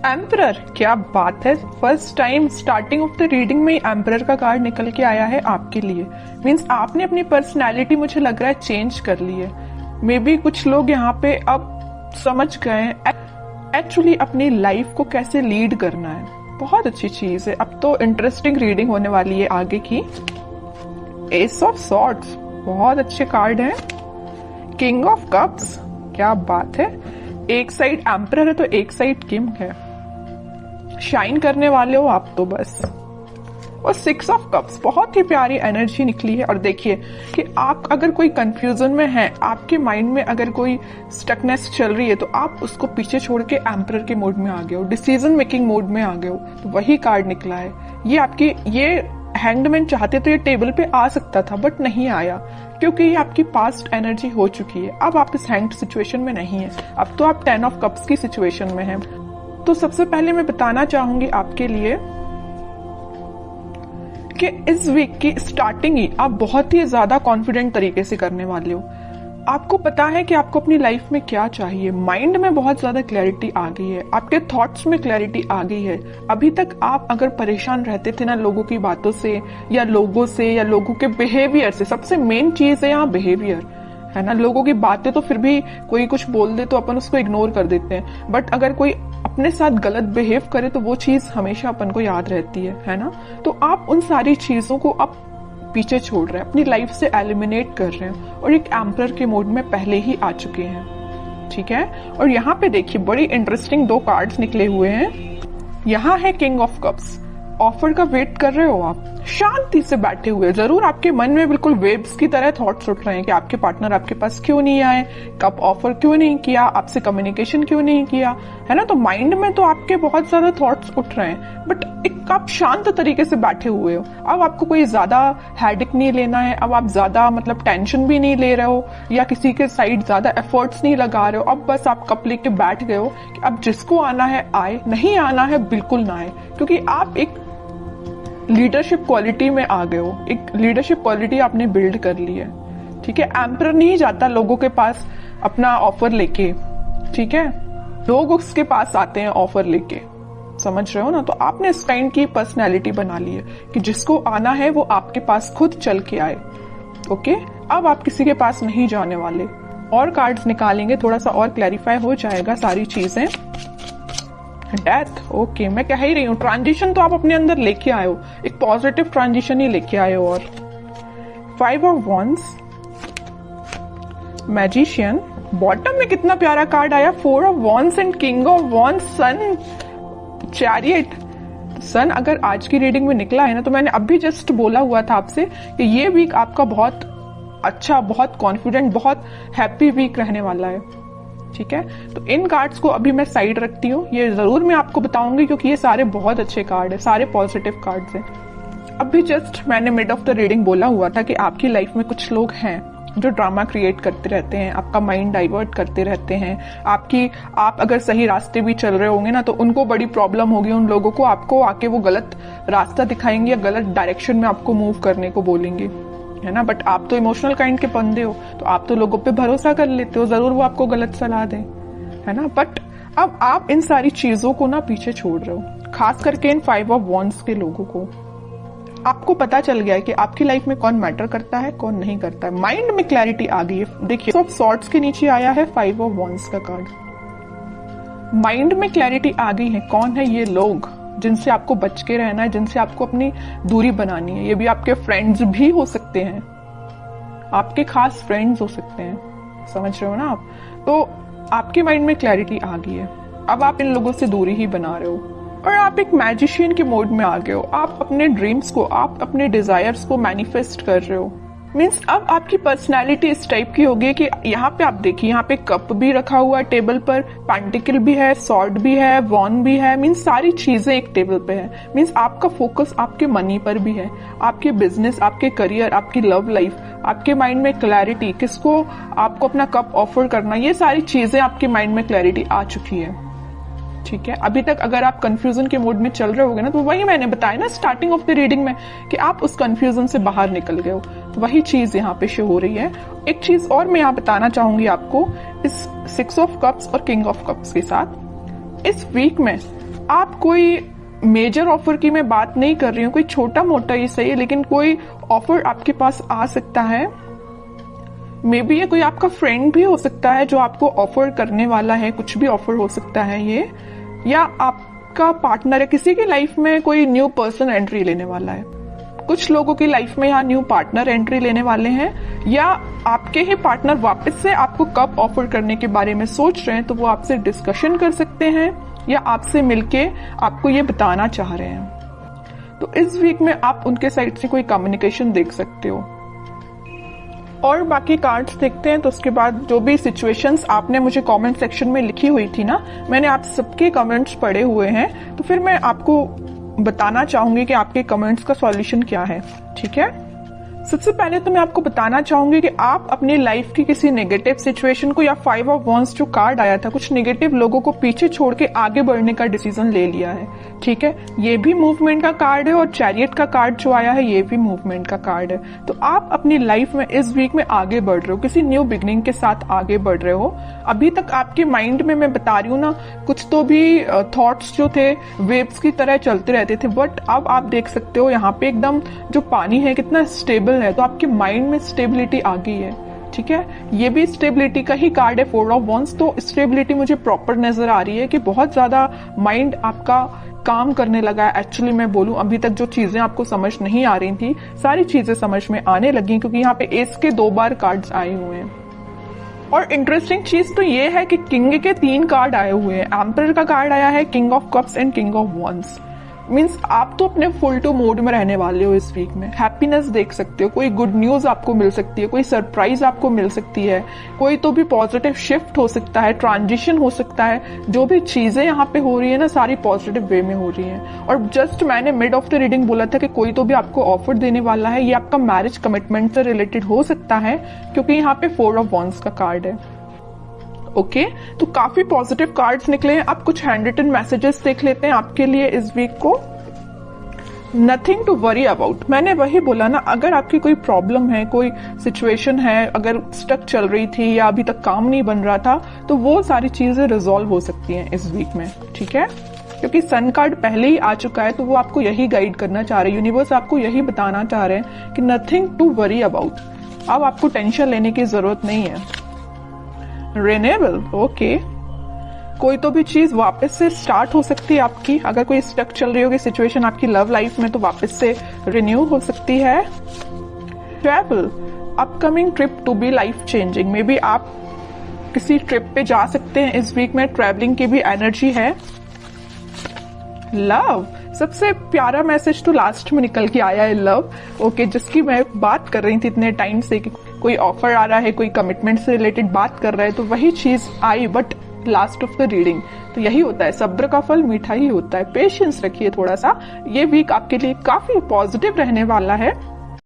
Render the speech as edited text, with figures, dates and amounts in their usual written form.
Emperor, क्या बात है। First time starting of the reading में एम्परर का कार्ड निकल के आया है आपके लिए। मीन्स आपने अपनी पर्सनैलिटी मुझे लग रहा है चेंज कर ली है। मे बी कुछ लोग यहाँ पे अब समझ गए हैं एक्चुअली अपनी लाइफ को कैसे लीड करना है। बहुत अच्छी चीज है। अब तो इंटरेस्टिंग रीडिंग होने वाली है आगे की। एस ऑफ सॉर्ड्स, बहुत अच्छे कार्ड है। किंग ऑफ कप्स, क्या बात है। एक साइड एम्परर है तो एक साइड किंग है। शाइन करने वाले हो आप तो बस। और 6 ऑफ कप्स, बहुत ही प्यारी एनर्जी निकली है। और देखिए कि आप अगर कोई कंफ्यूजन में हैं, आपके माइंड में अगर कोई स्टकनेस चल रही है, तो आप उसको पीछे छोड़ के एम्परर के मोड में आ गए हो, डिसीजन मेकिंग मोड में आ गए हो। तो वही कार्ड निकला है। ये आपकी, ये हैंगड चाहते तो ये टेबल पे आ सकता था बट नहीं आया, क्योंकि ये आपकी पास्ट एनर्जी हो चुकी है। अब आप इस हैंग्ड सिचुएशन में नहीं है, अब तो आप 10 ऑफ कप्स की सिचुएशन में हैं। तो सबसे पहले मैं बताना चाहूंगी आपके लिए कि इस वीक की स्टार्टिंग ही आप बहुत ही ज्यादा कॉन्फिडेंट तरीके से करने वाले हो। आपको पता है कि आपको अपनी लाइफ में क्या चाहिए। माइंड में बहुत ज्यादा क्लैरिटी आ गई है, आपके थॉट्स में क्लैरिटी आ गई है। अभी तक आप अगर परेशान रहते थे ना लोगों की बातों से या लोगों से या लोगों के बिहेवियर से, सबसे मेन चीज है यहाँ बिहेवियर, है ना। लोगों की बातें तो फिर भी कोई कुछ बोल दे तो अपन उसको इग्नोर कर देते हैं, बट अगर कोई अपने साथ गलत बिहेव करे तो वो चीज हमेशा अपन को याद रहती है ना। तो आप उन सारी चीजों को आप पीछे छोड़ रहे हैं, अपनी लाइफ से एलिमिनेट कर रहे हैं और एक एम्परर के मोड में पहले ही आ चुके हैं, ठीक है। और यहाँ पे देखिए बड़ी इंटरेस्टिंग 2 कार्ड्स निकले हुए हैं। यहाँ है किंग ऑफ कप्स। ऑफर का वेट कर रहे हो आप, शांति से बैठे हुए। जरूर आपके मन में बिल्कुल वेव्स की तरह थॉट्स उठ रहे हैं कि आपके पार्टनर आपके पास क्यों नहीं आए, कब ऑफर क्यों नहीं किया, आपसे कम्युनिकेशन क्यों नहीं किया, है ना। तो माइंड में तो आपके बहुत ज्यादा थॉट्स उठ रहे हैं, बट एक आप शांत तरीके से बैठे हुए हो। अब आपको कोई ज्यादा हेडेक नहीं लेना है, अब आप ज्यादा मतलब टेंशन भी नहीं ले रहे हो या किसी के साइड ज्यादा एफर्ट्स नहीं लगा रहे हो। अब बस आप कप लेके बैठ गए हो कि अब जिसको आना है आए, नहीं आना है बिल्कुल ना आए, क्योंकि आप एक लीडरशिप क्वालिटी में आ गए हो। एक लीडरशिप क्वालिटी आपने बिल्ड कर ली है, ठीक है। एम्परर नहीं जाता लोगों के पास अपना ऑफर लेके, ठीक है। लोग उसके पास आते हैं ऑफर लेके, समझ रहे हो ना। तो आपने इस काइंड की पर्सनैलिटी बना ली है कि जिसको आना है वो आपके पास खुद चल के आए, ओके। अब आप किसी के पास नहीं जाने वाले। और कार्ड्स निकालेंगे, थोड़ा सा और क्लैरिफाई हो जाएगा सारी चीजें। Death, okay. मैं कह ही रही हूँ ट्रांजिशन तो आप अपने अंदर लेके आए हो, एक पॉजिटिव ट्रांजिशन ही लेके आए हो। और 5 ऑफ वॉन्ड्स, मैजिशियन। बॉटम में कितना प्यारा कार्ड आया, 4 of wands and king of wands, sun, chariot. Sun अगर आज की रीडिंग में निकला है ना, तो मैंने अभी जस्ट बोला हुआ था आपसे कि ये वीक आपका बहुत अच्छा, बहुत कॉन्फिडेंट, बहुत हैप्पी वीक रहने वाला है, ठीक है। तो इन कार्ड्स को अभी मैं साइड रखती हूँ, ये जरूर मैं आपको बताऊंगी क्योंकि ये सारे बहुत अच्छे कार्ड है, सारे पॉजिटिव कार्ड्स हैं। अभी जस्ट मैंने मिड ऑफ द रीडिंग बोला हुआ था कि आपकी लाइफ में कुछ लोग हैं जो ड्रामा क्रिएट करते रहते हैं, आपका माइंड डाइवर्ट करते रहते हैं। आप अगर सही रास्ते भी चल रहे होंगे ना, तो उनको बड़ी प्रॉब्लम होगी। उन लोगों को आपको आके वो गलत रास्ता दिखाएंगे या गलत डायरेक्शन में आपको मूव करने को बोलेंगे, है ना। बट आप तो इमोशनल काइंड के बंदे हो, तो आप तो लोगों पे भरोसा कर लेते हो, जरूर वो आपको गलत सलाह दें, है ना। बट अब आप इन सारी चीजों को ना पीछे छोड़ रहे हो, खास करके इन 5 ऑफ वॉन्ड्स के लोगों को। आपको पता चल गया है कि आपकी लाइफ में कौन मैटर करता है, कौन नहीं करता है। माइंड में क्लैरिटी आ गई है। देखिए ऑफ सॉर्ड्स के नीचे आया है 5 ऑफ वॉन्ड्स का कार्ड। माइंड में क्लैरिटी आ गई है, कौन है ये लोग जिनसे आपको बच के रहना है, जिनसे आपको अपनी दूरी बनानी है। ये भी आपके फ्रेंड्स भी हो सकते हैं, आपके खास फ्रेंड्स हो सकते हैं, समझ रहे हो ना आप। तो आपके माइंड में क्लैरिटी आ गई है, अब आप इन लोगों से दूरी ही बना रहे हो और आप एक मैजिशियन के मोड में आ गए हो। आप अपने ड्रीम्स को, आप अपने डिजायर्स को मैनिफेस्ट कर रहे हो। मीन्स अब आपकी पर्सनैलिटी इस टाइप की होगी कि यहाँ पे आप देखिए, यहाँ पे कप भी रखा हुआ है टेबल पर, पेंटिकल भी है, सॉर्ड भी है, वॉन भी है। मीन्स सारी चीजें एक टेबल पे है। मीन्स आपका फोकस आपके मनी पर भी है, आपके बिजनेस, आपके करियर, आपकी लव लाइफ, आपके माइंड में क्लैरिटी, किसको आपको अपना कप ऑफर करना, ये सारी चीजें आपके माइंड में क्लैरिटी आ चुकी है, ठीक है। अभी तक अगर आप कंफ्यूजन के मोड में चल रहे होगे ना, तो वही मैंने बताया ना स्टार्टिंग ऑफ द रीडिंग में कि आप उस कंफ्यूजन से बाहर निकल गए हो, तो वही चीज यहाँ पे शो हो रही है। एक चीज और मैं यहाँ बताना चाहूंगी आपको, इस 6 ऑफ कप्स और किंग ऑफ कप्स के साथ इस वीक में आप कोई मेजर ऑफर की मैं बात नहीं कर रही हूँ, कोई छोटा मोटा ही सही, लेकिन कोई ऑफर आपके पास आ सकता है। मे बी ये कोई आपका फ्रेंड भी हो सकता है जो आपको ऑफर करने वाला है, कुछ भी ऑफर हो सकता है ये, या आपका पार्टनर है, किसी की लाइफ में कोई न्यू पर्सन एंट्री लेने वाला है। कुछ लोगों की लाइफ में यहाँ न्यू पार्टनर एंट्री लेने वाले हैं, या आपके ही पार्टनर वापस से आपको कब ऑफर करने के बारे में सोच रहे हैं, तो वो आपसे डिस्कशन कर सकते हैं या आपसे मिलके आपको ये बताना चाह रहे हैं। तो इस वीक में आप उनके साइड से कोई कम्युनिकेशन देख सकते हो। और बाकी कार्ड्स देखते हैं, तो उसके बाद जो भी सिचुएशंस आपने मुझे कमेंट सेक्शन में लिखी हुई थी ना, मैंने आप सबके कमेंट्स पढ़े हुए हैं, तो फिर मैं आपको बताना चाहूंगी कि आपके कमेंट्स का सॉल्यूशन क्या है। ठीक है, सबसे पहले तो मैं आपको बताना चाहूंगी कि आप अपनी लाइफ की किसी नेगेटिव सिचुएशन को, या 5 ऑफ वांड्स जो कार्ड आया था, कुछ नेगेटिव लोगों को पीछे छोड़ के आगे बढ़ने का डिसीजन ले लिया है। ठीक है, ये भी मूवमेंट का कार्ड है, और चैरियट का कार्ड जो आया है ये भी मूवमेंट का कार्ड है। तो आप अपनी लाइफ में इस वीक में आगे बढ़ रहे हो, किसी न्यू बिगनिंग के साथ आगे बढ़ रहे हो। अभी तक आपके माइंड में मैं बता रही हूँ ना, कुछ तो भी थॉट्स जो थे वेव्स की तरह चलते रहते थे, बट अब आप देख सकते हो यहाँ पे एकदम जो पानी है कितना स्टेबल है, तो आपके माइंड में स्टेबिलिटी आ गई है। ठीक है, ये भी स्टेबिलिटी का ही कार्ड है, 4 ऑफ वांड्स। तो स्टेबिलिटी मुझे प्रॉपर नजर आ रही है कि बहुत ज्यादा माइंड आपका काम करने लगा है। एक्चुअली मैं बोलूं, अभी तक जो चीजें आपको समझ नहीं आ रही थी, सारी चीजें समझ में आने लगी, क्योंकि यहाँ पे एस के 2 बार कार्ड्स आए हुए हैं। और इंटरेस्टिंग चीज तो ये है कि किंग के 3 कार्ड आए हुए हैं। एम्परर का कार्ड आया है, king of cups and king of wands. Means आप तो अपने फुल टू मोड में रहने वाले हो इस वीक में। हैप्पीनेस देख सकते हो, कोई गुड न्यूज आपको मिल सकती है, कोई सरप्राइज आपको मिल सकती है, कोई तो भी पॉजिटिव शिफ्ट हो सकता है, ट्रांजिशन हो सकता है। जो भी चीजें यहाँ पे हो रही है ना, सारी पॉजिटिव वे में हो रही हैं। और जस्ट मैंने मिड ऑफ द रीडिंग बोला था कि कोई तो भी आपको ऑफर देने वाला है, ये आपका मैरिज कमिटमेंट से रिलेटेड हो सकता है, क्योंकि यहाँ पे 4 ऑफ वांड्स का कार्ड है। ओके, तो काफी पॉजिटिव कार्ड्स निकले हैं। अब कुछ हैंड रिटन मैसेजेस देख लेते हैं आपके लिए इस वीक को। नथिंग टू वरी अबाउट, मैंने वही बोला ना, अगर आपकी कोई प्रॉब्लम है, कोई सिचुएशन है, अगर स्टक चल रही थी या अभी तक काम नहीं बन रहा था, तो वो सारी चीजें रिजॉल्व हो सकती हैं इस वीक में। ठीक है, क्योंकि सन कार्ड पहले ही आ चुका है, तो वो आपको यही गाइड करना चाह रहे हैं, यूनिवर्स आपको यही बताना चाह रहे हैं कि नथिंग टू वरी अबाउट। अब आपको टेंशन लेने की जरूरत नहीं है। रिन्यूएबल, ओके, कोई तो भी चीज वापस से स्टार्ट हो सकती है आपकी। अगर कोई स्टक चल रही होगी सिचुएशन आपकी लव लाइफ में, तो वापस से रिन्यू हो सकती है। Travel, upcoming trip to be life changing, maybe आप किसी ट्रिप पे जा सकते हैं इस वीक में, ट्रैवलिंग की भी एनर्जी है। लव, सबसे प्यारा मैसेज तो लास्ट में निकल के आया है, लव। ओके, जिसकी मैं बात कर रही थी इतने टाइम से कि कोई ऑफर आ रहा है, कोई कमिटमेंट से रिलेटेड बात कर रहा है, तो वही चीज आई, but last of the reading. तो यही होता है, सब्र का फल मीठा ही होता है। पेशेंस रखिए थोड़ा सा, ये वीक आपके लिए काफी पॉजिटिव रहने वाला है।